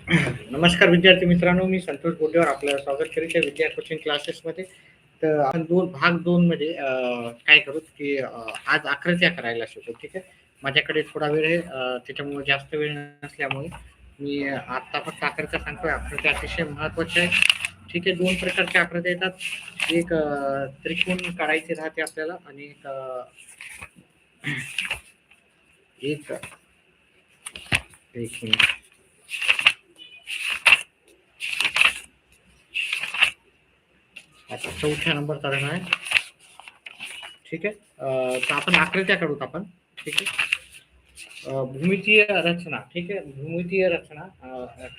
नमस्कार विद्यार्थी मित्रांनो, मी संतोष बोटेवर आपलं स्वागत करीत आहे विद्या कोचिंग क्लासेसमध्ये. तर आपण भाग 2 मध्ये काय करू की आज आकृत्या करायला शिकू. ठीक आहे. माझ्याकडे थोडा वेळ आहे, त्याच्यामुळे जास्त वेळ नसल्यामुळे मी आता फक्त आकृत्या सांगतोय. आकृत्या अतिशय महत्त्वाच्या आहेत. ठीक आहे. 2 प्रकारच्या आकृत्या येतात. एक त्रिकोण काढायचे राहते आपल्याला आणि एक एक मिनिट. आता चौथ्या नंबरचा धडा आहे. ठीक आहे. तर आपण आकृत्या काढूत आपण. ठीक आहे. भूमितीय रचना. ठीक आहे. भूमितीय रचना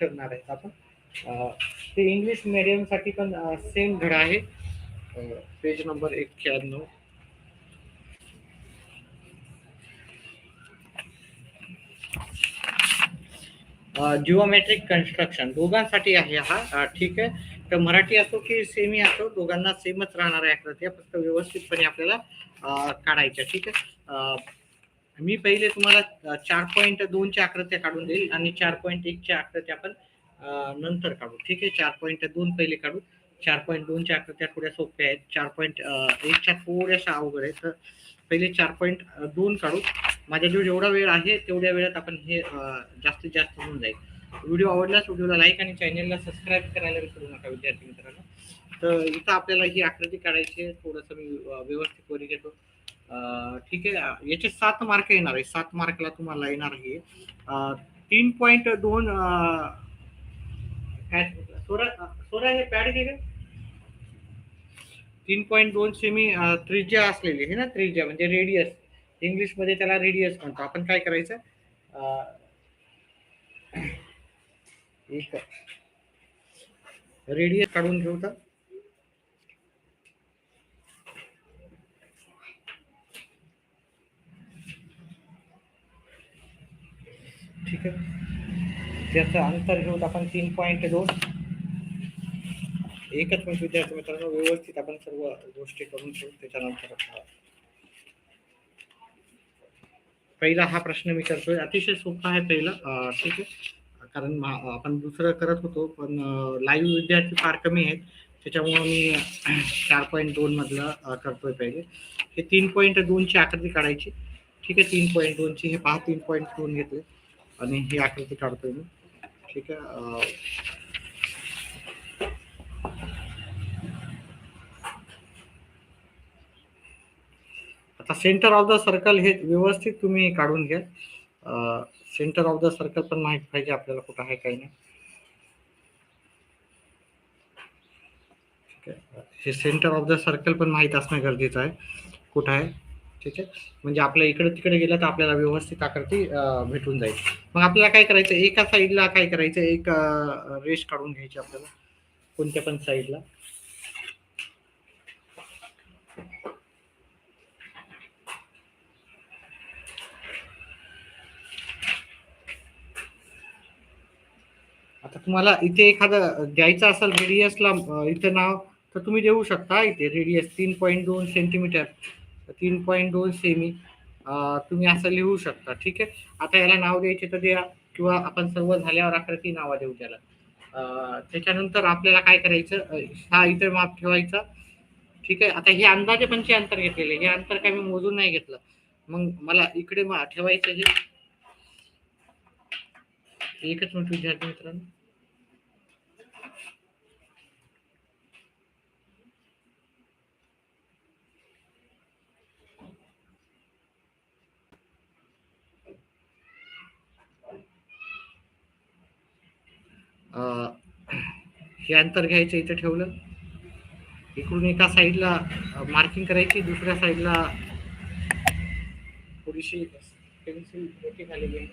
करणार आहेत आपण. ते इंग्लिश मीडियम साठी पण सेम धडा आहे. Page number 91. जिओमेट्रिक कन्स्ट्रक्शन दोघांसाठी आहे हा. ठीक आहे. तर मराठी असो की सेमी असो, दोघांना सेमच राहणार आहे आकृत्या, फक्त व्यवस्थितपणे आपल्याला काढायच्या. ठीक आहे. मी पहिले तुम्हाला 4.2च्या आकृत्या काढून देईल आणि 4.1च्या आकृत्या आपण नंतर काढू. ठीक आहे. 4.2 पहिले काढू. 4.2च्या आकृत्या थोड्या सोप्या आहेत. 4.1च्या थोड्याशा अवघड आहेत. तर पहिले 4.2 काढू. माझ्याजवळ जेवढा वेळ आहे तेवढ्या वेळात आपण हे जास्तीत जास्त होऊन जाईल. व्हिडिओ आवडल्यास व्हिडिओला लाईक आणि चॅनलला सबस्क्राईब करायला विसरू नका विद्यार्थी मित्रांनो. तर इथं आपल्याला ही आकृती काढायची आहे. थोडंसं मी व्यवस्थित वर घेतो. ठीक आहे. याचे 7 मार्क येणार आहे. 7 मार्कला तुम्हाला येणार आहे 3.2 काय सोरा हे पॅड घे. 3.2 सेमी त्रिज्या असलेली आहे ना. त्रिज्या म्हणजे रेडियस. इंग्लिशमध्ये त्याला रेडियस म्हणतो. आपण काय करायचं, एक रेडियस काढून घेऊ. तर ठीक आहे. त्याचं अंतर घेऊ आपण 3.2. एकच मिनिट विद्यार्थी मित्रांनो, व्यवस्थित आपण सर्व गोष्टी करून ठेवू. त्याच्यानंतर पहिला हा प्रश्न मी करतोय. अतिशय सोपा आहे पहिला. ठीक आहे. कारण आपण दुसरं करत होतो, पण लाईव्ह विद्यार्थी फार कमी आहेत, त्याच्यामुळे मी 4.2 मधलं करतोय पहिले. हे 3.2ची आकृती काढायची. ठीक आहे. 3.2ची हे पहा, 3.2 घेतले आणि ही आकृती काढतोय मी. ठीक आहे. आता सेंटर ऑफ द सर्कल हे व्यवस्थित तुम्ही काढून घ्या. सेंटर ऑफ द सर्कल पण माहित पाहिजे आपल्याला कुठं आहे काही नाही. ठीक आहे. हे सेंटर ऑफ द सर्कल पण माहित असणं गरजेचं आहे कुठं आहे. ठीक आहे. म्हणजे आपल्या इकडे तिकडे गेलं तर आपल्याला व्यवस्थित आकृती भेटून जाईल. मग आपल्याला काय करायचं, एका साईडला काय करायचं, एक रेष काढून घ्यायची आपल्याला कोणत्या पण साईडला. आता तुम्हाला इथे एखादं द्यायचं असेल रेडियसला इथं नाव, तर तुम्ही देऊ शकता. इथे रेडियस 3.2 सेंटीमीटर, 3.2 सेमी, तुम्ही असं लिहू शकता. ठीक आहे. आता याला नाव द्यायचे तर द्या, किंवा आपण सर्व झाल्यावर आकृती नाव देऊ त्याला. त्याच्यानंतर आपल्याला काय करायचं, हा इथे माप ठेवायचा. ठीक आहे. आता हे अंदाजे पंचे अंतर घेतलेले, हे अंतर काय मी मोजून नाही घेतलं. मग मला इकडे ठेवायचं हे. एकच मिनिट विद्यार्थी मित्रांनो. हे अंतर घ्यायचं, इथे ठेवलं. इकडून एका साईडला मार्किंग करायची, दुसऱ्या साईडला थोडीशी पेन्सिल मोठी झालेली आहे.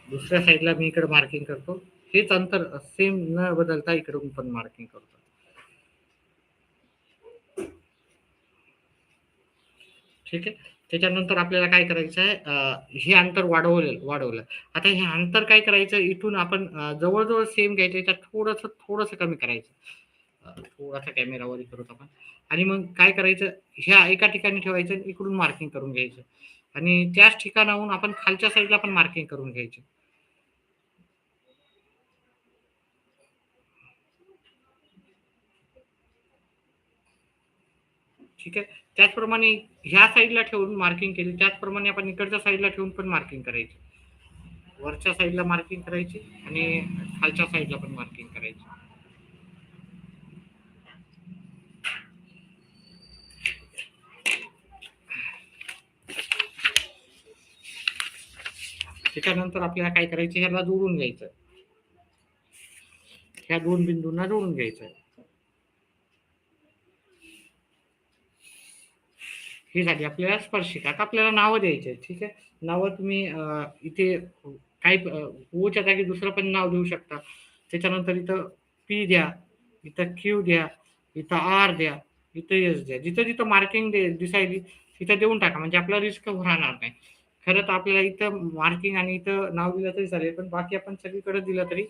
दुसऱ्या साईडला मी इकडे मार्किंग करतो. हेच अंतर सेम न बदलता इकडून पण मार्किंग करतो. ठीक आहे. त्याच्यानंतर आपल्याला काय करायचं आहे, हे अंतर वाढवलं. आता हे अंतर काय करायचं, इथून आपण जवळजवळ सेम घ्यायचं, याच्यात थोडंसं कमी करायचं. थोडासा कॅमेरावर करत आपण. आणि मग काय करायचं, ह्या एका ठिकाणी ठेवायचं आणि इकडून मार्किंग करून घ्यायचं आणि त्याच ठिकाणाहून आपण खालच्या साईडला पण मार्किंग करून घ्यायची. ठीक आहे. त्याचप्रमाणे ह्या साईडला ठेवून मार्किंग केली, त्याचप्रमाणे आपण इकडच्या साईडला ठेवून पण मार्किंग करायची. वरच्या साईडला मार्किंग करायची आणि खालच्या साईडला पण मार्किंग करायची. त्याच्यानंतर आपल्याला काय करायचं, ह्याला जोडून घ्यायचं. ह्या दोन बिंदूंना जोडून घ्यायचं. ही झाली आपल्याला स्पर्शिका. आता आपल्याला नावं द्यायची आहेत. ठीक आहे. नावं तुम्ही इथे काही ओच्या जागी दुसरं पण नाव देऊ शकता. त्याच्यानंतर इथं पी द्या, इथं क्यू द्या, इथं आर द्या, इथं एस द्या. जिथं जिथं मार्किंग दिसायली तिथं देऊन टाका, म्हणजे आपला रिस्क राहणार नाही. खरं तर आपल्याला इथं मार्किंग आणि इथं नाव दिलं तरी चालेल, पण बाकी आपण सगळीकडे दिलं तरी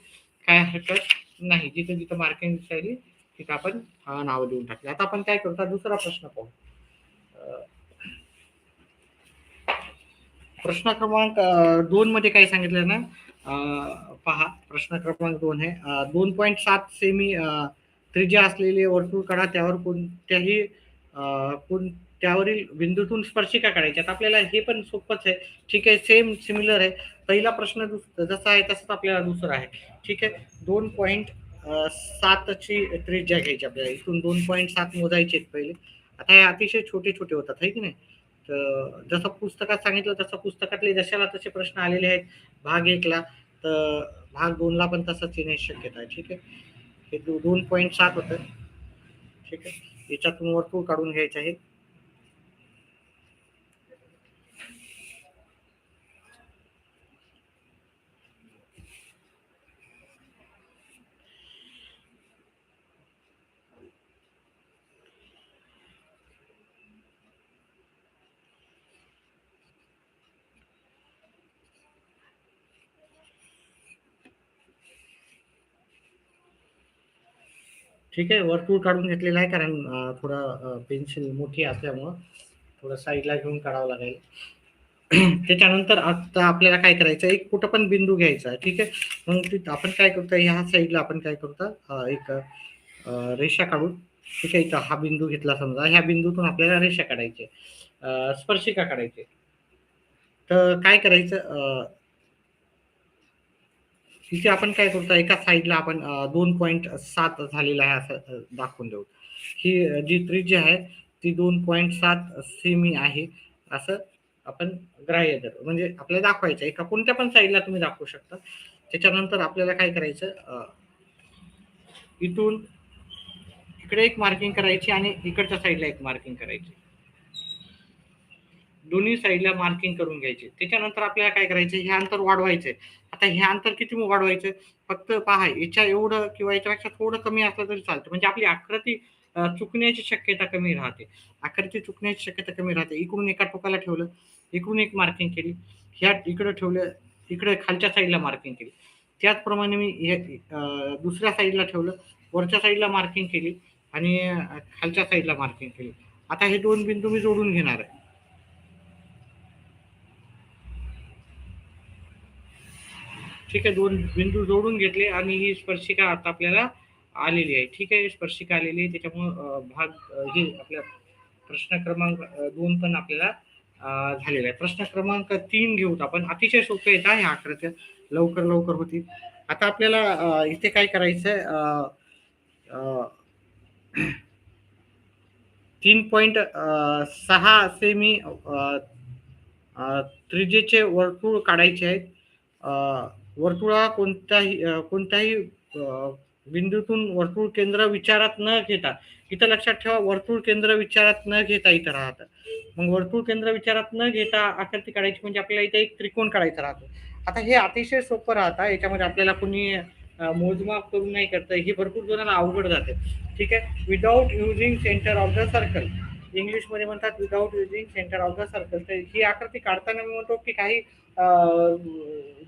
काय हरकत नाही. जिथं जिथं मार्किंग दिसायली तिथं आपण नाव देऊन टाकले. आता आपण काय करतो, दुसरा प्रश्न पाहू. प्रश्न क्रमांक 2 मध्ये काय सांगितलं ना, पहा प्रश्न क्रमांक 2 आहे. 2.7 सेमी त्रिज्या असलेले वर्तुळ काढा, त्यावर त्यावरील बिंदूतून स्पर्शिका काढायची. आता आपल्याला हे पण सोपंच आहे. ठीक आहे, सेम सिमिलर आहे. पहिला प्रश्न जसा आहे तसाच आपल्याला दुसरा आहे. ठीक आहे. 2.7 ची त्रिज्या घ्यायची आपल्याला. इथून 2.7 मोजायचे पहिले. आता हे अतिशय छोटे छोटे होतात, आहे की नाही. तर जसं पुस्तकात सांगितलं तसं पुस्तकातले जशाला तसे प्रश्न आलेले आहेत भाग 1ला, तर भाग 2ला पण तसंच येण्याची शक्यता आहे. ठीक आहे. हे 2.7 होतं. ठीक आहे. याच्यातून वर्तुळ काढून घ्यायचं आहे. ठीक आहे. वर्तुळ काढून घेतलेलं आहे, कारण थोडं पेन्सिल मोठी असल्यामुळं थोडं साईडला घेऊन काढावं लागेल. त्याच्यानंतर आता आपल्याला काय करायचं, एक कुठं पण बिंदू घ्यायचा. ठीक आहे. मग आपण काय करतो, ह्या साईडला आपण काय करतो, एक रेषा काढून. ठीक आहे. इथं हा बिंदू घेतला समजा, ह्या बिंदूतून आपल्याला रेषा काढायची, स्पर्शिका काढायची. तर काय करायचं, तिथे आपण काय करतो, एका साईडला आपण 2.7 झालेला आहे असं दाखवून देऊ. ही जी त्रिज्या आहे ती 2.7 सेमी आहे असं आपण ग्राह्य धरू, म्हणजे आपल्याला दाखवायचं. एका कोणत्या पण साईडला तुम्ही दाखवू शकता. त्याच्यानंतर आपल्याला काय करायचं, इथून इकडे एक मार्किंग करायची आणि इकडच्या साईडला एक मार्किंग करायची. दोन्ही साईडला मार्किंग करून घ्यायचे. त्याच्यानंतर आपल्याला काय करायचं, हे अंतर वाढवायचंय. आता हे अंतर किती वाढवायचं, फक्त पहा याच्या एवढं किंवा याच्यापेक्षा थोडं कमी असलं तरी चालतं, म्हणजे आपली आकृती चुकण्याची शक्यता कमी राहते. आकृती चुकण्याची शक्यता कमी राहते. इकडून एका टोकाला ठेवलं, इकडून एक मार्किंग केली, ह्या इकडं ठेवलं, इकडे खालच्या साईडला मार्किंग केली. त्याचप्रमाणे मी दुसऱ्या साईडला ठेवलं, वरच्या साईडला मार्किंग केली आणि खालच्या साईडला मार्किंग केली. आता हे दोन बिंदू मी जोडून घेणार आहे. ठीक आहे. दोन बिंदू जोडून घेतले आणि ही स्पर्शिका आता आपल्याला आलेली आहे. ठीक आहे. स्पर्शिका आलेली आहे, त्याच्यामुळं हे आपल्या प्रश्न क्रमांक 2 पण आपल्याला झालेला आहे. प्रश्न क्रमांक 3 घेऊत आपण. अतिशय सोपे आहेत ह्या आकृत्या, लवकर लवकर होतील. आता आपल्याला इथे काय करायचंय, 3.6 सेमी त्रिज्येचे वर्तुळ काढायचे आहेत. वर्तुळा कोणत्याही बिंदूतून वर्तुळ केंद्र विचारात न घेता, इथं लक्षात ठेवा, वर्तुळ केंद्र विचारात न घेता इथं राहतं. मग वर्तुळ केंद्र विचारात न घेता आकृती काढायची, म्हणजे आपल्याला इथे एक त्रिकोण काढायचा राहतो. आता हे अतिशय सोपं राहतं. याच्यामध्ये आपल्याला कुणी मोजमाप करून नाही करतं, हे भरपूर जणांना अवघड जाते. ठीक आहे. Without using centre of the circle, इंग्लिशमध्ये म्हणतात without using centre of the circle. तर ही आकृती काढताना मी म्हणतो की काही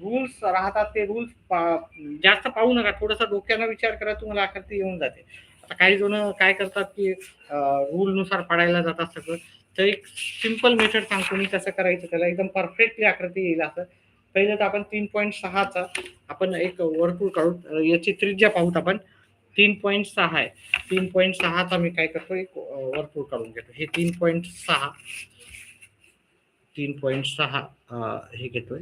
रूल्स राहतात, ते रूल्स जास्त पाहू नका, थोडासा डोक्यानं विचार करा, तुम्हाला आकृती येऊन जाते. काही जण काय करतात की रूल नुसार पाडायला जातात सगळं. तर एक सिंपल मेथड सांगतो मी कसं करायचं, त्याला एकदम परफेक्टली आकृती येईल असं. पहिलं तर आपण 3.6चा आपण एक वर्तुळ काढू, याची त्रिज्या पाहूत आपण. 3.6 आहे. 3.6चा मी काय करतो, एक वर्तुळ काढून घेतो. हे 3.6 3.6 हे घेतोय.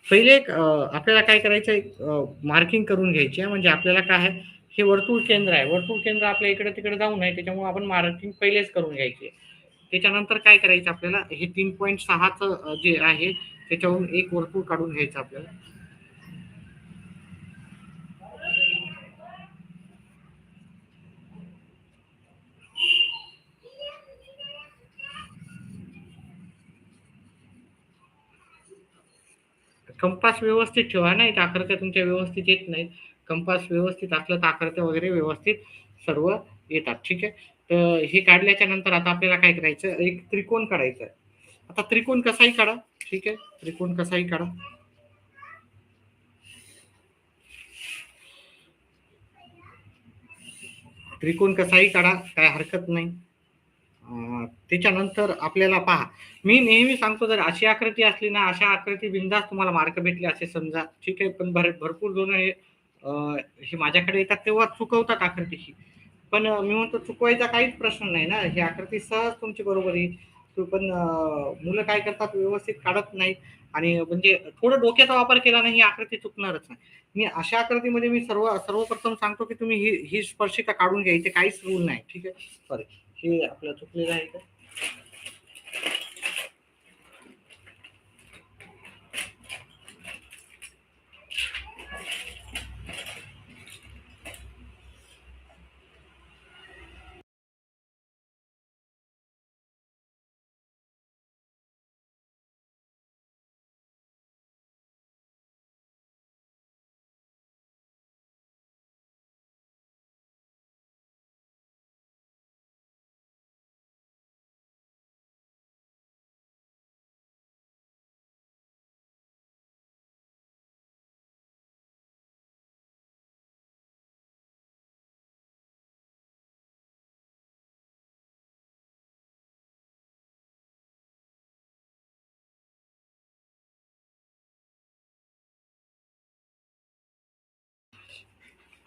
पहिले एक आपल्याला काय करायचं, एक मार्किंग करून घ्यायची आहे. म्हणजे आपल्याला काय आहे, हे वर्तुळ केंद्र आहे. वर्तुळ केंद्र आपल्या इकडे तिकडे जाऊ नये, त्याच्यामुळे आपण मार्किंग पहिलेच करून घ्यायची आहे. त्याच्यानंतर काय करायचं आपल्याला, हे 3.6चं जे आहे त्याच्यावरून एक वर्तुळ काढून घ्यायचं आपल्याला. कंपास व्यवस्थित ठेवा, नाही तर आकृत्या तुमच्या व्यवस्थित येत नाहीत. कंपास व्यवस्थित असलं तर आकृत्या वगैरे व्यवस्थित सर्व येतात. ठीक आहे. तर हे काढल्याच्या नंतर आता आपल्याला काय करायचं, एक त्रिकोण काढायचा आहे. आता त्रिकोण कसाही काढा. ठीक आहे, त्रिकोण कसाही काढा. त्रिकोण कसाही काढा, काय हरकत नाही. त्याच्यानंतर आपल्याला पहा, मी नेहमी सांगतो, जर अशी आकृती असली ना, अशा आकृती बिंदास तुम्हाला मार्क भेटले असे समजा. ठीक आहे. पण भरपूर जण हे माझ्याकडे येतात तेव्हा चुकवतात आकृती ही. पण मी म्हणतो चुकवायचा काहीच प्रश्न नाही ना, ही आकृती सहज तुमची बरोबर येईल. पण मुलं काय करतात, व्यवस्थित काढत नाहीत. आणि म्हणजे थोडं डोक्याचा वापर केला नाही, ही आकृती चुकणारच नाही. मी अशा आकृतीमध्ये मी सर्वप्रथम सांगतो की तुम्ही ही स्पर्शिका काढून घ्या. इथे काहीच रूल नाही. ठीक आहे. सॉरी, हे आपलं चुकलेलं आहे का.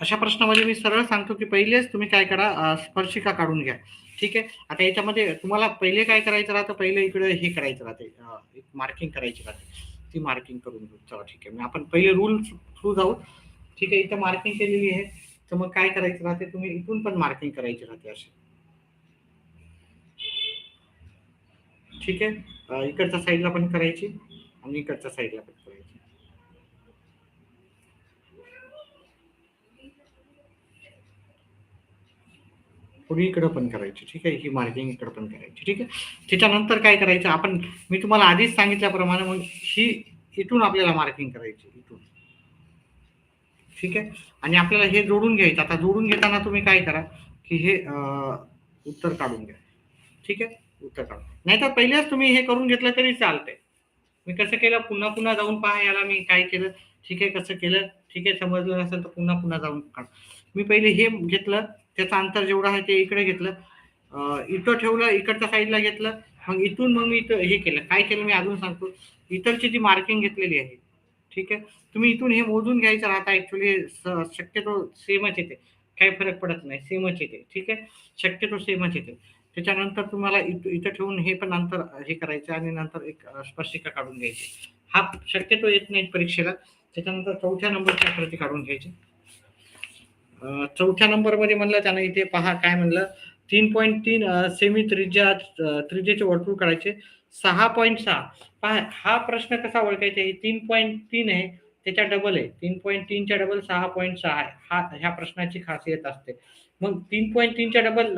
अशा प्रश्नामध्ये मी सरळ सांगतो की पहिलेच तुम्ही काय करा, स्पर्शिका काढून घ्या. ठीक आहे. आता याच्यामध्ये तुम्हाला पहिले काय करायचं राहतं, पहिले इकडे हे करायचं राहते, एक मार्किंग करायची राहते. ती मार्किंग करून घेऊ. चला ठीक आहे. आपण पहिले रूल थ्रू जाऊ. ठीक आहे. इथं मार्किंग केलेली आहे. तर मग काय करायचं राहते, तुम्ही इथून पण मार्किंग करायची राहते अशी. ठीक आहे. इकडच्या साईडला पण करायची आणि इकडच्या साईडला पण करायची. पुढे इकडं पण करायची. ठीक आहे. ही मार्किंग इकडं पण करायची. ठीक आहे. त्याच्यानंतर काय करायचं आपण, मी तुम्हाला आधीच सांगितल्याप्रमाणे मग ही इथून आपल्याला मार्किंग करायची इथून. ठीक आहे. आणि आपल्याला हे जोडून घ्यायचं. आता जोडून घेताना तुम्ही काय करा, की हे उत्तर काढून घ्या. ठीक आहे. उत्तर काढून, नाहीतर पहिलेच तुम्ही हे करून घेतलं तरी चालतंय. मी कसं केलं, पुन्हा पुन्हा जाऊन पहा याला मी काय केलं. ठीक आहे. कसं केलं. ठीक आहे. समजलं नसेल तर पुन्हा पुन्हा जाऊन काढ. मी पहिले हे घेतलं, त्याचं अंतर जेवढं आहे ते इकडे घेतलं. इथं ठेवलं, इकडच्या साईडला घेतलं. मग इथून मग मी इथं हे केलं. काय केलं मी अजून सांगतो. इथरची जी मार्किंग घेतलेली आहे. ठीक आहे. तुम्ही इथून हे मोजून घ्यायचं राहता. ऍक्च्युली शक्यतो सेमच येते. काही फरक पडत नाही. सेमच येते. ठीक आहे. शक्यतो सेमच येते. त्याच्यानंतर तुम्हाला इथं ठेवून हे पण अंतर हे करायचं आणि नंतर एक स्पर्शिका काढून घ्यायची. हा शक्यतो येत नाही परीक्षेला. त्याच्यानंतर चौथ्या नंबरची आकृती काढून घ्यायची. चौथ्या नंबरमध्ये म्हणलं त्यानं, इथे पहा काय म्हणलं, 3.3 सेमी त्रिज्येचे वर्तुळ काढायचे. 6.6 पहा, हा प्रश्न कसा ओळखायचा, हे 3.3 आहे त्याच्या डबल आहे. 3.3च्या डबल 6.6 आहे. ह्या प्रश्नाची खासियत असते. मग 3.3च्या डबल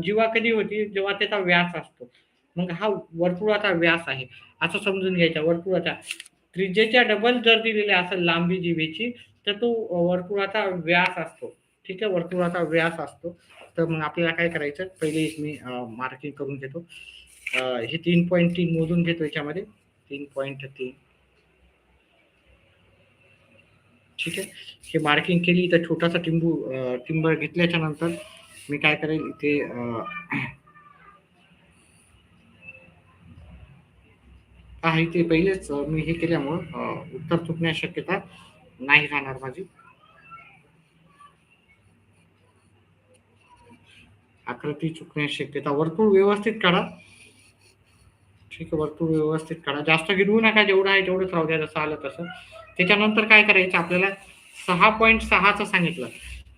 जेव्हा कधी होती, जेव्हा त्याचा व्यास असतो. मग हा वर्तुळाचा व्यास आहे असं समजून घ्यायचा. वर्तुळाचा त्रिज्येच्या डबल जर दिलेली असेल लांबी जिभेची, तर तो वर्तुळाचा व्यास असतो. ठीक आहे. वर्तुळाचा व्यास असतो. तर मग आपल्याला काय करायचं, पहिले मी मार्किंग करून घेतो. हे 3.3 मोजून घेतो याच्यामध्ये. 3.3 ठीक आहे. हे मार्किंग केली तर छोटासा टिंब घेतल्याच्या नंतर मी काय करेल इथे आहे ते पहिलेच मी हे केल्यामुळं उत्तर चुकण्याची शक्यता नाही राहणार माझी. आकृती चुकण्याची शक्यता. वर्तुळ व्यवस्थित काढा. ठीक आहे, वर्तुळ व्यवस्थित काढा. जास्त गिरवू नका, जेवढं आहे तेवढंच राहू द्या, जसं आलं तसं. त्याच्यानंतर काय करायचं आपल्याला 6.6चं सांगितलं.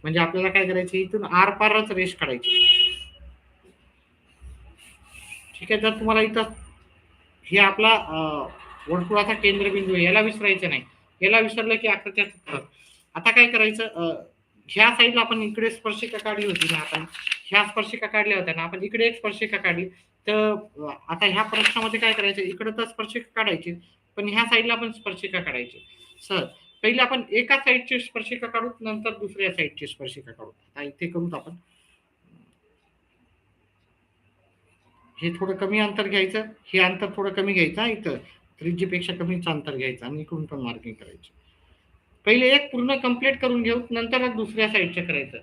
म्हणजे आपल्याला काय करायचं इथून आरपारच रेष काढायची. ठीक आहे. जर तुम्हाला इथं हे आपला वर्तुळाचा केंद्रबिंदू आहे, याला विसरायचं नाही. याला विसरलं की आकृत्या चुकतात. आता काय करायचं ह्या साईडला आपण इकडे स्पर्शिका काढली होती ना आपण, ह्या स्पर्शिका काढल्या होत्या ना आपण, इकडे एक स्पर्शिका काढली. तर आता ह्या प्रश्नामध्ये काय करायचं, इकडे तर स्पर्शिका काढायची, पण ह्या साईडला पण स्पर्शिका काढायची. सर पहिले आपण एका साईडची स्पर्शिका काढू, नंतर दुसऱ्या साईडची स्पर्शिका काढू. आता इथे करूत आपण. हे थोडं कमी अंतर घ्यायचं, हे अंतर थोडं कमी घ्यायचं इथं, त्रिज्येपेक्षा कमीच अंतर घ्यायचं आणि इकडून पण मार्किंग करायची. पहिले एक पूर्ण कंप्लीट करून घेऊ, नंतर दुसऱ्या साईडचं करायचं.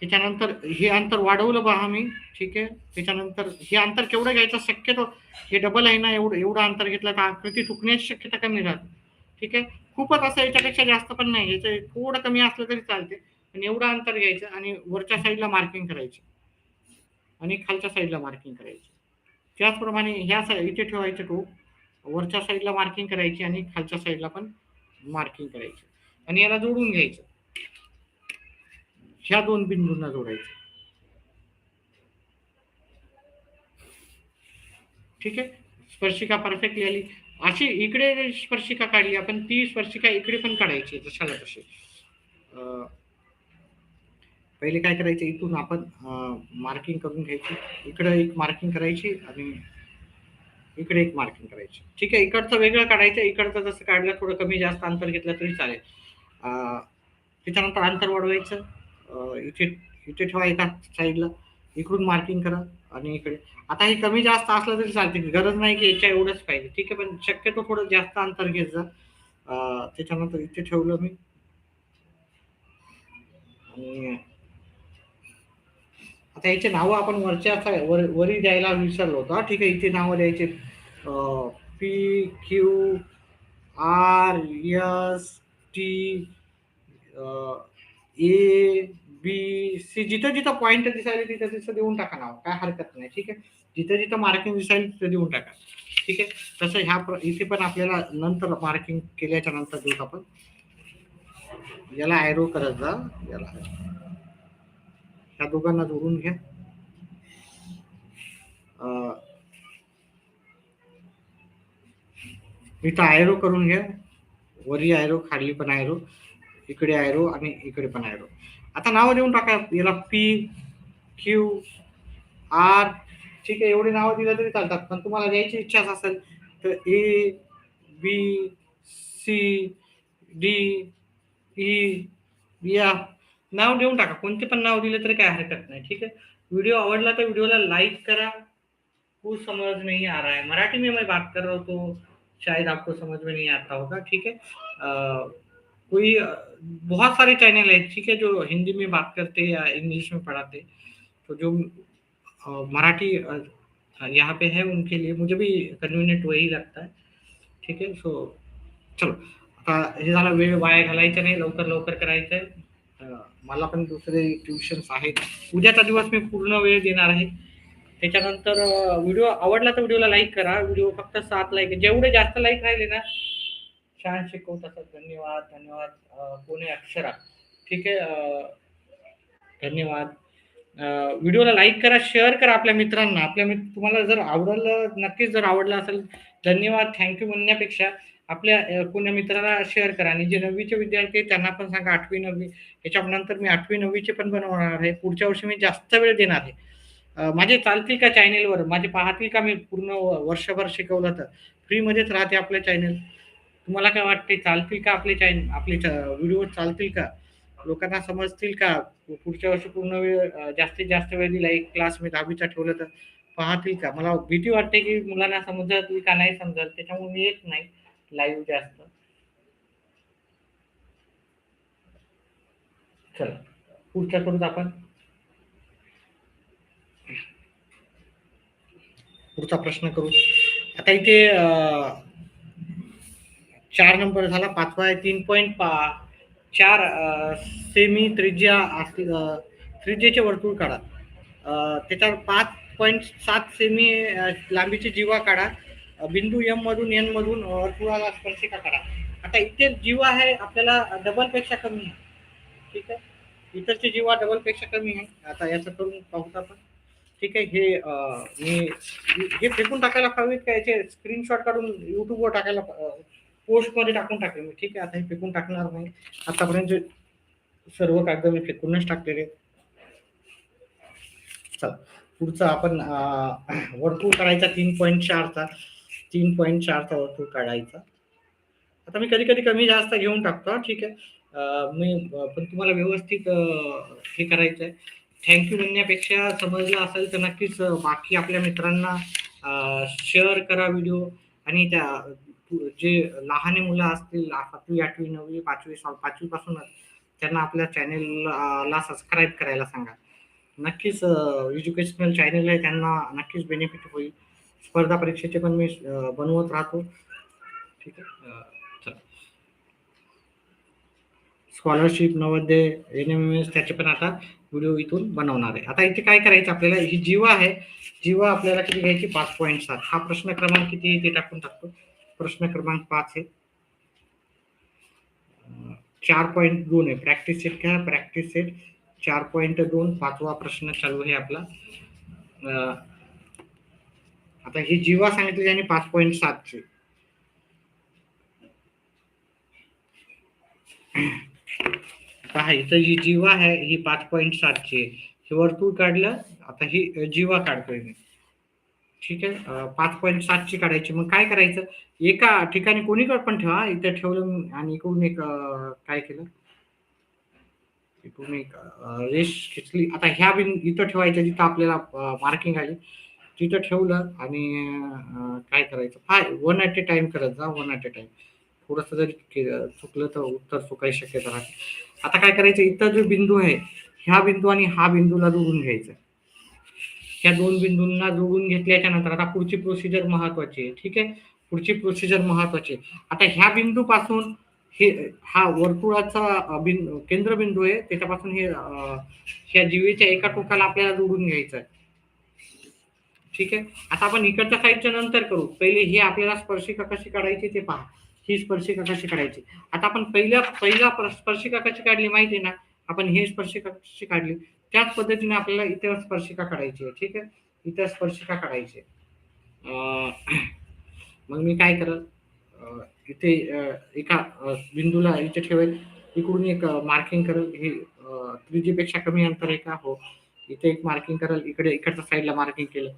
त्याच्यानंतर हे अंतर वाढवलं पहा मी. ठीक आहे. त्याच्यानंतर हे अंतर केवढं घ्यायचं, शक्यतो हे डबल आहे ना, एवढं अंतर घेतलं तर आकृती चुकण्याची शक्यता कमी राहते. ठीक आहे. खूपच असं याच्यापेक्षा जास्त पण नाही घ्यायचं, थोडं कमी असलं तरी चालते, पण एवढं अंतर घ्यायचं आणि वरच्या साईडला मार्किंग करायची आणि खालच्या साईडला मार्किंग करायची. त्याचप्रमाणे ह्या इथे ठेवायचं टोक, वरच्या साईडला मार्किंग करायची आणि खालच्या साईडला पण मार्किंग करायची आणि याला जोडून घ्यायचं. ह्या दोन बिंदूंना जोडायचं. ठीक आहे. स्पर्शिका परफेक्टली आली. अशी इकडे स्पर्शिका काढली आपण, ती स्पर्शिका इकडे पण काढायची जशाला तशी. पहिले काय करायचं, इथून आपण मार्किंग करून घ्यायची, इकडे एक मार्किंग करायची आणि इकडे एक मार्किंग करायची. ठीक आहे. इकडचं वेगळं काढायचं, इकडचं जसं काढलं थोडं कमी जास्त अंतर घेतलं तरी चालेल. त्याच्यानंतर अंतर वाढवायचं. इथे इथे ठेवा एका साईडला, इकडून मार्किंग करा आणि इकडे. आता हे कमी जास्त असलं तरी चालते, गरज नाही की याच्या एवढंच पाहिजे. ठीक आहे. पण शक्यतो थोडं जास्त अंतर घेत जा. त्याच्यानंतर इथे ठेवलं मी आणि आता याचे नावं आपण वरी द्यायला विसरलो होतो. ठीक आहे. इथे नावं द्यायचे P Q R S T A B C. जिथं जिथं पॉईंट दिसायला तिथं तिथं देऊन टाका नाव, काय हरकत नाही. ठीक आहे. जिथं जिथं मार्किंग दिसायला तिथं देऊन टाका. ठीक आहे. तसं इथे पण आपल्याला नंतर मार्किंग केल्याच्या नंतर देऊ आपण. याला ॲरो करत जा, याला ह्या दोघांना जोडून घ्या. इथं ॲरो करून घ्या. वरी ॲरो, खाली पण ॲरो, इकडे ॲरो आणि इकडे पण ॲरो. आता नावं देऊन टाका याला, पी क्यू आर. ठीक आहे. एवढी नावं दिलं तरी चालतात, पण तुम्हाला द्यायची इच्छाच असेल तर A B C D E या नाव देऊन टाका. कोणते पण नाव दिले तरी काय हरकत नाही. ठीक आहे. व्हिडिओ आवडला तर व्हिडिओला लाइक करा. कुछ समझ नहीं आ रहा है, मराठी में मैं बात कर रहा हूँ तो शायद आपको समझ में नहीं आता होगा. ठीक है. कोई बहुत सारे चैनल है, ठीक है, जो हिंदी में बात करते हैं या इंग्लिश में पढ़ाते, तो जो मराठी यहाँ पे है उनके लिए मुझे भी कन्वीनियंट वही लगता है. ठीक आहे. सो चलो, आता हे झालं, वेळ वाया घालायचा नाही, लवकर लवकर करायचं आहे. मला पण दुसरे ट्युशन्स आहेत. उद्याचा दिवस मी पूर्ण वेळ देणार आहे. त्याच्यानंतर व्हिडिओ आवडला तर व्हिडिओला लाईक करा. व्हिडिओ फक्त 7 लाईक, जेवढे जास्त लाईक राहिले ना छान शिकवत असत. धन्यवाद धन्यवाद. पुणे अक्षरा. ठीक आहे. धन्यवाद. व्हिडिओला लाईक करा, शेअर करा आपल्या मित्रांना. तुम्हाला जर आवडलं, नक्कीच जर आवडलं असेल, धन्यवाद थँक्यू म्हणण्यापेक्षा आपल्या कोण्या मित्राला शेअर करा. आणि जे 9वीचे विद्यार्थी आहेत त्यांना पण सांगा. 8वी 9वी याच्यानंतर मी 8वी 9वीचे पण बनवणार आहे. पुढच्या वर्षी मी जास्त वेळ देणार आहे. माझे चालतील का चॅनेलवर, माझे पाहतील का, मी पूर्ण वर्षभर शिकवलं तर फ्रीमध्येच राहते आपलं चॅनल. तुम्हाला काय वाटते, चालतील का आपले व्हिडिओ चालतील का, लोकांना समजतील का? पुढच्या वर्षी पूर्ण वेळ जास्तीत जास्त वेळ दिला, एक क्लास मी 10वीचा ठेवलं तर पाहतील का? मला भीती वाटते की मुलांना समजतील का नाही समजत, त्याच्यामुळे मी येत नाही लाईव्ह जास्त. चला पुढचा करूत आपण. पुढचा प्रश्न करू. आता इथे 4 नंबर झाला. 5वा आहे 3.4 सेमी त्रिज्येचे वर्तुळ काढा. त्याच्यावर 5.7 सेमी लांबीची जीवा काढा. बिंदू एम मधून एन मधून वर्तुळाला स्पर्शिका काढा. आता इथे जीवा आहे आपल्याला डबल पेक्षा कमी आहे. ठीक आहे, इतरची जीवा डबल पेक्षा कमी आहे. आता याचं करून पाहू आपण. ठीक आहे, मी हे फेकून टाकायला हवेत का, याचे स्क्रीनशॉट काढून युट्यूबवर टाकायला पोस्ट मध्ये टाकून टाकेल मी. ठीक आहे, आता हे फेकून टाकणार नाही. आतापर्यंत सर्व कागद मी फेकूनच टाकलेले. चला पुढचा आपण वर्तुळ काढायचा 3.4चा. 3.4चा वर्तुळ काढायचा. आता मी कधी कधी कमी जास्त घेऊन टाकतो. ठीक आहे, मी पण तुम्हाला व्यवस्थित हे करायचं आहे. थँक्यू म्हणण्यापेक्षा समजलं असेल तर नक्कीच बाकी आपल्या मित्रांना शेअर करा व्हिडिओ. आणि त्या जे लहान मुलं असतील 7वी 8वी 9वी 5वी पासूनच त्यांना आपल्या चॅनेलला सबस्क्राईब करायला सांगा. नक्कीच एज्युकेशनल चॅनल आहे, त्यांना नक्कीच बेनिफिट होईल. स्पर्धा परीक्षेचे पण मी बनवत राहतो. ठीक आहे, चला स्कॉलरशिप नवोदय NMMS त्याचे पण आता व्हिडिओ इथून बनवणार आहे. आता इथे काय करायचं आपल्याला, ही जीवा आहे. जीवा आपल्याला किती घ्यायची 5.7. हा प्रश्न क्रमांक किती आहे ते टाकून टाकतो. प्रश्न क्रमांक 5 आहे. 4.2 आहे. प्रॅक्टिस सेट घ्या. Practice set 4.2. 5वा प्रश्न चालू आहे आपला. आता ही जीवा सांगितली आणि 5.7 ची. पहा इथं जी जीवा आहे ही 5.7 ची. हे वर्तुळ काढलं. आता ही जीवा काढतोय मी. ठीक आहे, 5.7 ची काढायची. मग काय करायचं, एका ठिकाणी कोणीकडे पण ठेवा. इथे ठेवलं आणि इकडून एक काय केलं, इकडून एक रेष खेचली. आता ह्या इथं ठेवायचं जिथं आपल्याला मार्किंग आली तिथं ठेवलं. आणि काय करायचं, 1 ॲट अ टाइम करत जा. 1 ॲट अ टाइम. थोडंसं जरी चुकलं तर उत्तर चुकायची शक्यता राहते. आता काय करायचं, इथं जो बिंदू आहे ह्या बिंदू आणि हा बिंदूला जोडून घ्यायचं. ह्या दोन बिंदूंना जोडून घेतल्याच्या नंतर आता पुढची प्रोसिजर महत्वाची आहे. ठीक आहे, पुढची प्रोसिजर महत्वाची आहे. आता ह्या बिंदूपासून हे हा वर्तुळाचा केंद्रबिंदू आहे, त्याच्यापासून हे ह्या जीवेच्या एका टोकाला आपल्याला जोडून घ्यायचं आहे. ठीक आहे, आता आपण इकडच्या साईडच्या नंतर करू. पहिले हे आपल्याला स्पर्शिका कशी काढायची ते पहा. ही स्पर्शिका कशी काढायची. आता आपण पहिला स्पर्शिका कशी काढली माहिती आहे ना, आपण हे स्पर्शिका कशी काढली त्याच पद्धतीने आपल्याला इतर स्पर्शिका काढायची आहे. ठीक आहे, इतर स्पर्शिका काढायची. मग मी काय करत, इथे एका बिंदूला इथे ठेवेल. इकडून एक मार्किंग करेल. हे त्रिज्येपेक्षा कमी अंतर आहे का, हो. इथे एक मार्किंग करेल. इकडे इकडच्या साईडला मार्किंग केलं.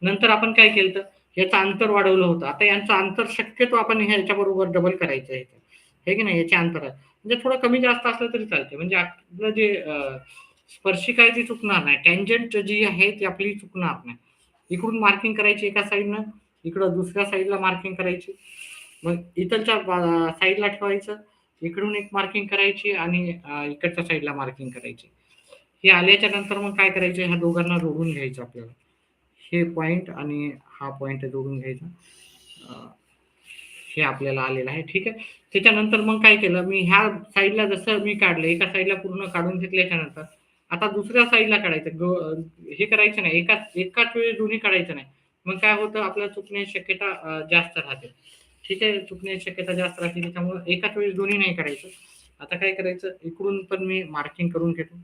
नंतर आपण काय केलं तर याचं अंतर वाढवलं होतं. आता यांचं अंतर शक्यतो आपण ह्याच्या बरोबर डबल करायचं आहे. हे की नाही, याचे अंतर आहे म्हणजे थोडं कमी जास्त असलं तरी चालते. म्हणजे आपलं जे स्पर्शिका आहे ती चुकणार नाही. टँजंट जी आहे ती आपली चुकणार नाही. इकडून मार्किंग करायची एका साईडनं, इकडं दुसऱ्या साईडला मार्किंग करायची. मग इकडच्या साईडला ठेवायचं. इकडून एक मार्किंग करायची आणि इकडच्या साईडला मार्किंग करायची. हे आल्याच्या नंतर मग काय करायचं, ह्या दोघांना जोडून घ्यायचं आपल्याला. हे पॉइंट आणि हा पॉइंट जोडून घ्यायचा. हे आपल्याला आलेलं आहे. ठीक आहे, त्याच्यानंतर मग काय केलं मी, ह्या साईडला जसं मी काढलं एका साईडला पूर्ण काढून घेतल्याच्या नंतर आता दुसऱ्या साईडला काढायचं. हे करायचं नाही, एकाच वेळी दोन्ही काढायचं नाही. मग काय होतं, आपल्याला चुकण्याची शक्यता जास्त राहते. ठीक आहे, चुकण्याची शक्यता जास्त राहते. त्याच्यामुळे एकाच वेळी दोन्ही नाही काढायचं. आता काय करायचं, इकडून पण मी मार्किंग करून घेतो.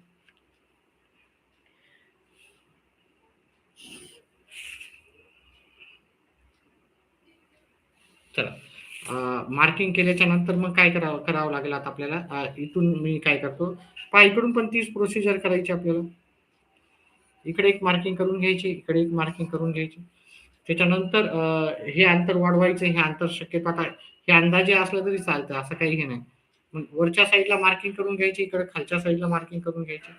चला मार्किंग केल्याच्या नंतर मग काय करावं लागेल आता आपल्याला. इथून मी काय करतो, इकडून पण तीच प्रोसिजर करायची आपल्याला. इकडे एक मार्किंग करून घ्यायची, इकडे एक मार्किंग करून घ्यायची. त्याच्यानंतर हे अंतर वाढवायचं. हे अंतर शक्यतो आता हे अंदाजे असलं तरी चालतं, असं काही हे नाही. मग वरच्या साईडला मार्किंग करून घ्यायची, इकडे खालच्या साईडला मार्किंग करून घ्यायची.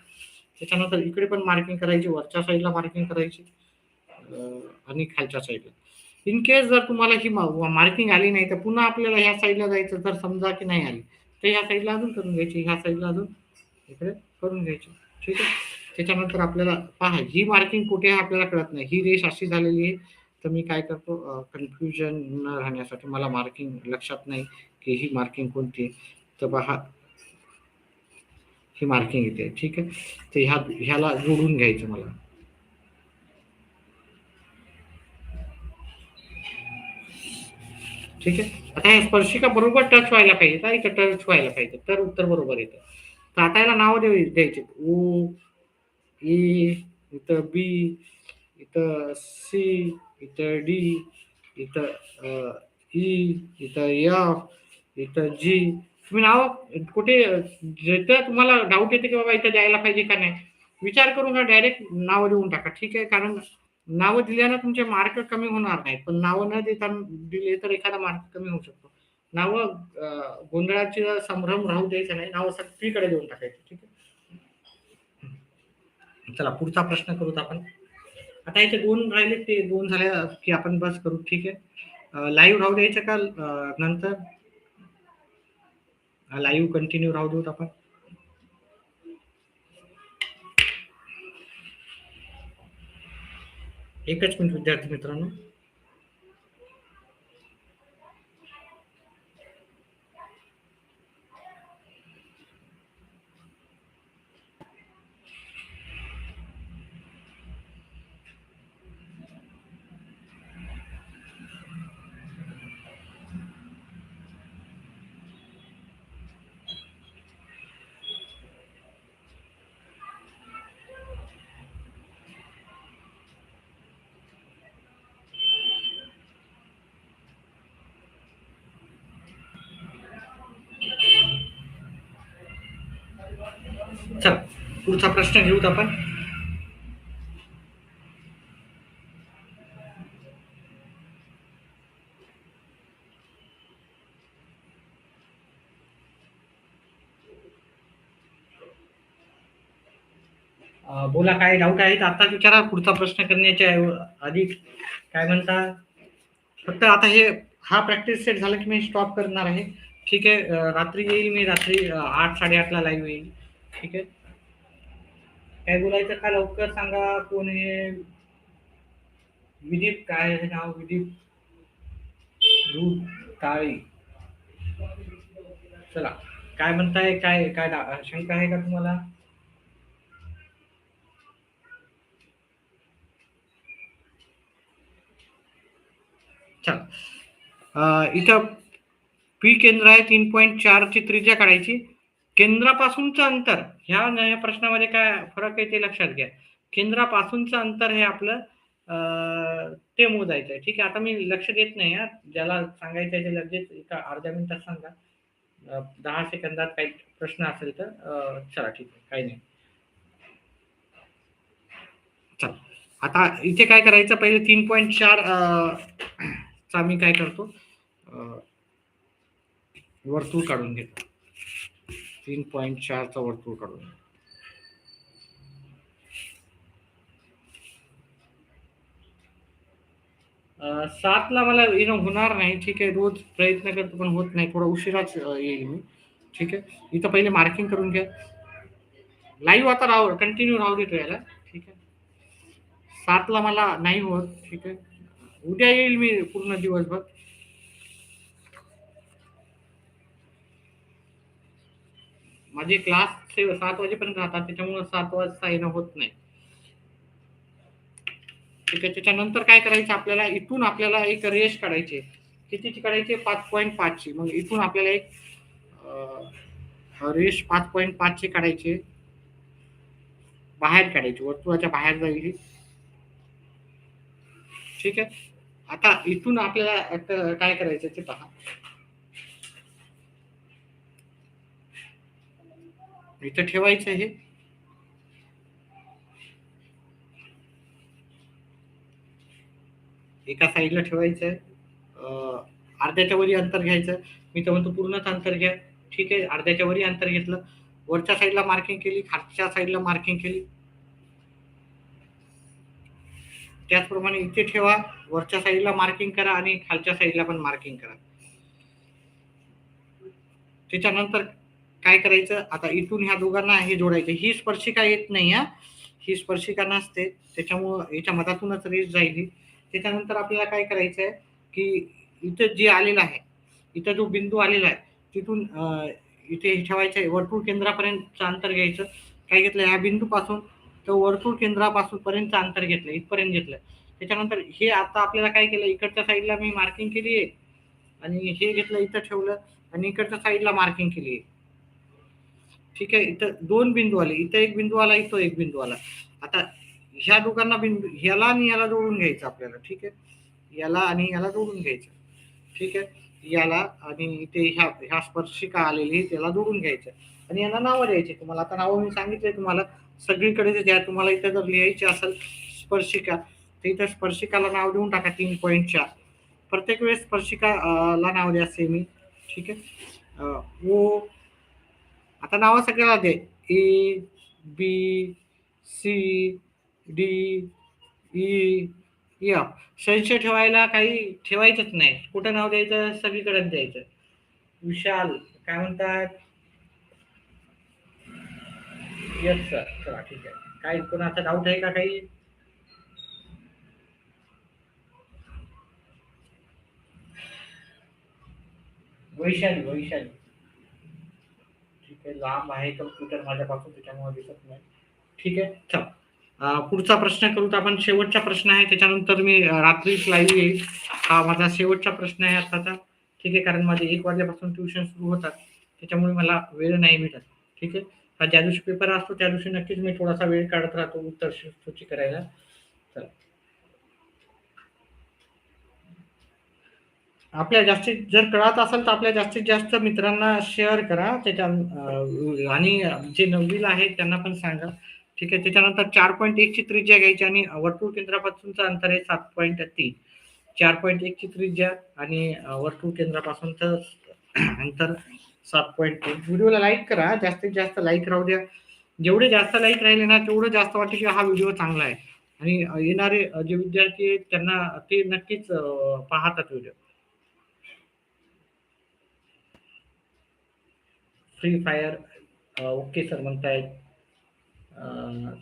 त्याच्यानंतर इकडे पण मार्किंग करायची, वरच्या साईडला मार्किंग करायची आणि खालच्या साईडला. इन केस जर तुम्हाला ही मार्किंग आली नाही तर पुन्हा आपल्याला ह्या साईडला जायचं. जर समजा की नाही आली तर ह्या साईडला अजून करून घ्यायची, ह्या साईडला अजून इकडे करून घ्यायची. ठीक आहे. त्याच्यानंतर आपल्याला पहा ही मार्किंग कुठे आहे आपल्याला कळत नाही. ही रेष अशी झालेली आहे. तर मी काय करतो कन्फ्युजन न राहण्यासाठी मला मार्किंग लक्षात नाही की ही मार्किंग कोणती आहे. तर पहा ही मार्किंग येते. ठीक आहे. तर ह्याला जोडून घ्यायचं मला. ठीक आहे. आता हे स्पर्शिका बरोबर टच व्हायला पाहिजे का इथं टच व्हायला पाहिजे तर उत्तर बरोबर येतं. तर आता याला नाव द्यायचे ओ ए इथं बी इथं सी इथं डी इथं ई इथं एफ इथं जी तुम्ही नाव कुठे जिथं तुम्हाला डाऊट येते की बाबा इथं द्यायला पाहिजे का नाही विचार करून डायरेक्ट नाव देऊन टाका. ठीक आहे. कारण नावं दिल्यानं तुमचे मार्क कमी होणार नाहीत. पण नावं न देता दिले तर एखादा मार्क कमी होऊ शकतो. नावं गोंधळाची संभ्रम राहू द्यायचा नाही. नावं सगळीकडे देऊन टाकायची. ठीक आहे. चला पुढचा प्रश्न करूत आपण. आता याचे 2 राहिले ते 2 झाल्या की आपण बस करू. ठीक आहे. लाईव्ह राहू द्यायचं का नंतर? लाईव्ह कंटिन्यू राहू देऊत आपण. एकच मिनिट विद्यार्थी मित्रांनो. चला पुढचा प्रश्न घेऊत आपण. बोला काय डाऊट आहे तर आताच विचारा. पुढचा प्रश्न करण्याच्या आधी काय म्हणता. फक्त आता हे हा प्रॅक्टिस सेट झाला की मी स्टॉप करणार आहे. ठीक आहे. रात्री येईल मी रात्री 8-8:30 लाईव्ह येईल. ठीक आहे. काय बोलायचं का लवकर सांगा. कोण हे विदीप काय आहे नाव विदीप दूध काळी. चला काय म्हणताय काय काय शंका आहे का तुम्हाला. चला इथं पी केंद्र आहे 3.4 ची त्रिज्या काढायची. केंद्रापासूनचं अंतर ह्या प्रश्नामध्ये काय फरक आहे ते लक्षात घ्या. केंद्रापासूनचं अंतर हे आपलं ते मोजायचं आहे. ठीक आहे. आता मी लक्ष देत नाही ज्याला सांगायचं आहे ते लगेच एका अर्ध्या मिनिटात सांगा. 10 सेकंदात काही प्रश्न असेल तर चला ठीक आहे काही नाही. चला आता इथे काय करायचं पहिले 3.4 चा मी काय करतो वर्तुळ काढून घेतो. 3.4 चा वर्तुळ काढून 7 ला मला येणं होणार नाही. ठीक आहे. रोज प्रयत्न करतो पण होत नाही. थोडा उशिराच येईल मी. ठीक आहे. इथं पहिले मार्किंग करून घ्या. लाईव्ह आता कंटिन्यू राहू देतो याला. ठीक आहे. 7 ला मला नाही होत. ठीक आहे. उद्या येईल मी पूर्ण दिवसभर. माझे क्लास 7 वाजेपर्यंत राहतात त्याच्यामुळे 7 वाजता येणं होत नाही. ठीक आहे. त्याच्यानंतर काय करायचं आपल्याला इथून आपल्याला एक रेष काढायची. कितीची काढायची 5.5 ची. मग इथून आपल्याला एक रेष 5.5 ची काढायची. बाहेर काढायची वर्तुळाच्या बाहेर जायची. ठीक आहे. आता इथून आपल्याला काय करायचं ते पहा. इथं ठेवायचं हे. एका साईडला ठेवायचं. अर्ध्याच्या वरी अंतर घ्यायचं. मी तर म्हणतो पूर्णच अंतर घ्या. ठीक आहे. अर्ध्याच्या वरी अंतर घेतलं. वरच्या साईडला मार्किंग केली. खालच्या साईडला मार्किंग केली. त्याचप्रमाणे इथे ठेवा. वरच्या साईडला मार्किंग करा आणि खालच्या साईडला पण मार्किंग करा. त्याच्यानंतर काय करायचं, आता इथून ह्या दोघांना हे जोडायचं. ही स्पर्शिका येत नाही हा, ही स्पर्शिका नसते, त्याच्यामुळं याच्या मधातूनच रेष जाईल ही. त्याच्यानंतर आपल्याला काय करायचं आहे की इथं जे आलेलं आहे, इथं जो बिंदू आलेला आहे तिथून इथे ठेवायचं आहे. वर्तुळ केंद्रापर्यंतचं अंतर घ्यायचं. काय घेतलं, ह्या बिंदूपासून तर वर्तुळ केंद्रापासून पर्यंत अंतर घेतलं, इथपर्यंत घेतलं. त्याच्यानंतर हे आता आपल्याला काय केलं, इकडच्या साईडला मी मार्किंग केली आहे आणि हे घेतलं इथं ठेवलं आणि इकडच्या साईडला मार्किंग केली आहे. ठीक आहे, इथं दोन बिंदू आले, इथं एक बिंदू आला, इथं एक बिंदू आला. आता ह्या दोघांना बिंदू, ह्याला आणि याला जोडून घ्यायचं आपल्याला. ठीक आहे, याला आणि याला जोडून घ्यायचं. ठीक आहे, याला आणि इथे ह्या ह्या स्पर्शिका आलेली त्याला जोडून घ्यायचं आणि यांना नावं द्यायची. तुम्हाला आता नावं मी सांगितले तुम्हाला सगळीकडे जे द्या. तुम्हाला इथं जर लिहायची असेल स्पर्शिका, तर इथं स्पर्शिकाला नाव देऊन टाका 3.4. प्रत्येक वेळेस स्पर्शिका ला नाव द्या सेमी. ठीक आहे, ओ, आता नावं सगळ्याला दे, A B C D E F. संशय ठेवायला काही ठेवायचंच नाही, कुठं नाव द्यायचं, सगळीकडेच द्यायचं. विशाल काय म्हणतात, येस सर. चला ठीक आहे, काही कोणाचा डाऊट आहे का काही? वैशाली, वैशाली ठीक आहे, लांब आहे कम्प्युटर माझ्यापासून त्याच्यामुळे दिसत नाही. ठीक आहे, चल पुढचा प्रश्न करूत आपण. शेवटचा प्रश्न आहे, त्याच्यानंतर मी रात्रीच लाईव्ह येईल. हा माझा शेवटचा प्रश्न आहे आताचा. ठीक आहे, कारण माझे 1 वाजल्यापासून ट्युशन सुरू होतात, त्याच्यामुळे मला वेळ नाही भेटत. ठीक आहे, हा ज्या दिवशी पेपर असतो त्या दिवशी नक्कीच मी थोडासा वेळ काढत राहतो उत्तर सूची करायला. तर आपल्या जास्तीत जर कळत असेल तर आपल्या जास्तीत जास्त मित्रांना शेअर करा त्याच्या आणि जे नववीला आहेत त्यांना पण सांगा. ठीक आहे, त्याच्यानंतर 4.1 ची त्रिज्या घ्यायची आणि वर्तुळ केंद्रापासूनचं अंतर आहे 7.3. 4.1 ची त्रिज्या आणि वर्तुळ केंद्रापासूनचं अंतर 7.3. व्हिडिओला लाईक करा, जास्तीत जास्त लाईक राहू द्या. जेवढे जास्त लाईक राहिले ना तेवढं जास्त वाटतं की हा व्हिडिओ चांगला आहे आणि येणारे जे विद्यार्थी आहेत त्यांना ते नक्कीच पाहतात video. Free fire okay sir म्हणतायत.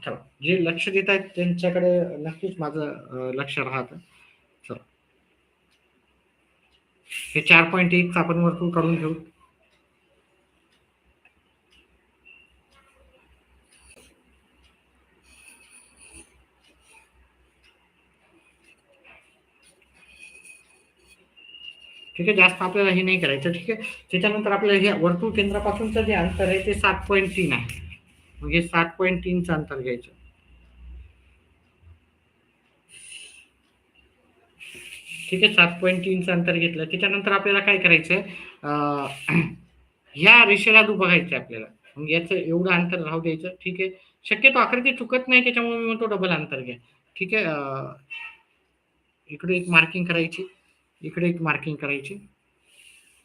चला, जे लक्ष देत आहेत त्यांच्याकडे नक्कीच माझं लक्ष राहतं. चला, हे 4.1 आपण वर्तुळ काढून घेऊ. ठीक आहे, जास्त आपल्याला हे नाही करायचं. ठीक आहे, त्याच्यानंतर आपल्याला हे वर्तुळ केंद्रापासूनचं जे अंतर आहे ते 7.3 आहे. म्हणजे 7.3चं अंतर घ्यायचं. ठीक आहे, 7.3चं अंतर घेतलं. त्याच्यानंतर आपल्याला काय करायचंय, ह्या रेषेला बघायचं आपल्याला. मग याचं एवढं अंतर राहू द्यायचं. ठीक आहे, शक्यतो आकृती चुकत नाही त्याच्यामुळे मी म्हणतो डबल अंतर घ्या. ठीक आहे, इकडे एक मार्किंग करायची, इकडे एक मार्किंग करायची.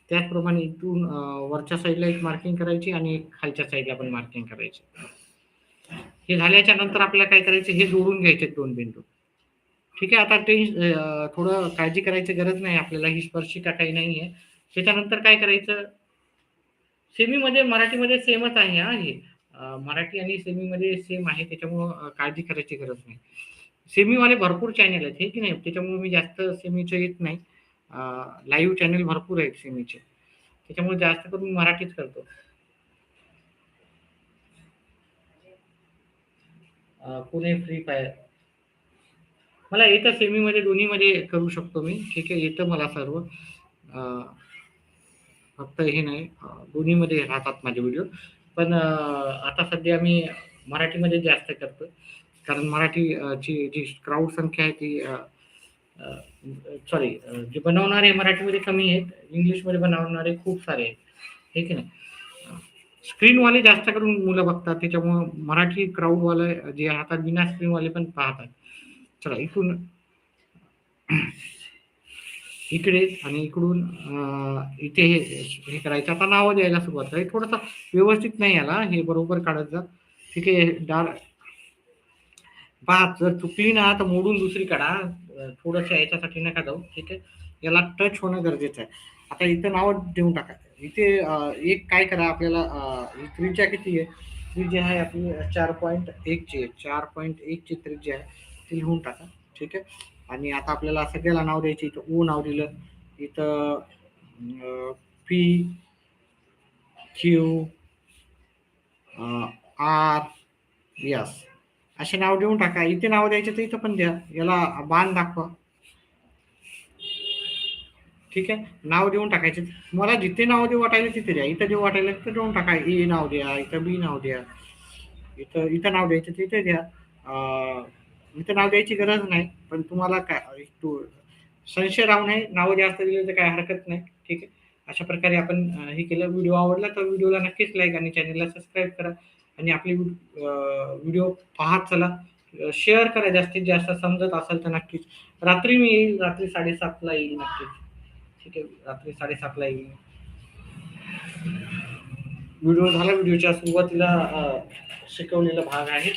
त्याचप्रमाणे इथून वरच्या साईडला एक मार्किंग करायची आणि एक खालच्या साईडला पण मार्किंग करायची. हे झाल्याच्या नंतर आपल्याला काय करायचं, हे जोडून घ्यायचे दोन बिंदू. ठीक आहे, आता ते थोडं काळजी करायची गरज नाही आपल्याला, ही स्पर्शिका काही नाहीये. त्याच्यानंतर काय करायचं, सेमीमध्ये मराठीमध्ये सेमच आहे हा हे. मराठी आणि सेमीमध्ये सेम आहे, त्याच्यामुळं काळजी करायची गरज नाही. सेमीवाले भरपूर चॅनल आहेत हे की नाही, त्याच्यामुळे मी जास्त सेमीचे येत नाही. लाईव्ह चॅनल भरपूर आहेत सेमीचे, त्याच्यामुळे जास्त करून मराठीच करतो. पुणे फ्री फायर मला येतं, सेमीमध्ये दोन्हीमध्ये करू शकतो मी. ठीक आहे, येतं मला सर्व. फक्त हे नाही, दोन्हीमध्ये राहतात माझे व्हिडिओ. पण आता सध्या मी मराठीमध्ये जास्त करतो, कारण मराठी ची जी क्राऊड संख्या आहे ती सॉरी, जे बनवणारे मराठीमध्ये कमी आहेत, इंग्लिशमध्ये बनवणारे खूप सारे आहेत. हे की नाही, स्क्रीनवाले जास्त करून मुलं बघतात, त्याच्यामुळं मराठी क्राऊडवाले जे राहतात बिना स्क्रीनवाले पण पाहतात. चला, इथून इकडे आणि इकडून इथे हे करायचं. आता नावं द्यायला सुरुवात करायची. थोडंसं व्यवस्थित नाही आला, हे बरोबर काढत जा. ठीक आहे, पहा, जर चुकली ना तर मोडून दुसरी काढा. थोडंसं याच्यासाठी नका जाऊ. ठीक आहे, याला टच होणं गरजेचं आहे. आता इथं नाव देऊन टाका, इथे एक काय करा आपल्याला ही त्रिज्या किती आहे? त्रिज्या आहे आपली 4.1 ची आहे. 4.1 ची त्रिज्या आहे. ती लिहून टाका. ठीक आहे. आणि आता आपल्याला सगळ्याला नाव द्यायचं. इथं ओ नाव दिलं. इथं पी, क्यू, आर, एस असे नाव देऊन टाका. इथे नाव द्यायचे तर इथं पण द्या. याला बाण दाखवा. ठीक आहे. नाव देऊन टाकायचे. तुम्हाला जिथे नाव देऊ वाटायला तिथे द्या. इथं देऊ वाटायला तिथं देऊन टाका. ए नाव द्या, इथं बी नाव द्या, इथं इथं नाव द्यायचं तिथे द्या. इथं नाव द्यायची गरज नाही. पण तुम्हाला काय संशय राहू नये. नाव जास्त दिले तर काही हरकत नाही. ठीक आहे. अशा प्रकारे आपण हे केलं. व्हिडिओ आवडला तर व्हिडिओला नक्कीच लाईक आणि चॅनलला सबस्क्राईब करा आणि आपली व्हिडिओ पाहत चला. शेअर करा जास्तीत जास्त. समजत असेल तर नक्कीच. रात्री मी येईल. रात्री 7:30 येईल नक्कीच. ठीक आहे. रात्री 7:30 येईल. व्हिडिओ झाला. व्हिडिओच्या सुरुवातीला शिकवलेला भाग आहे.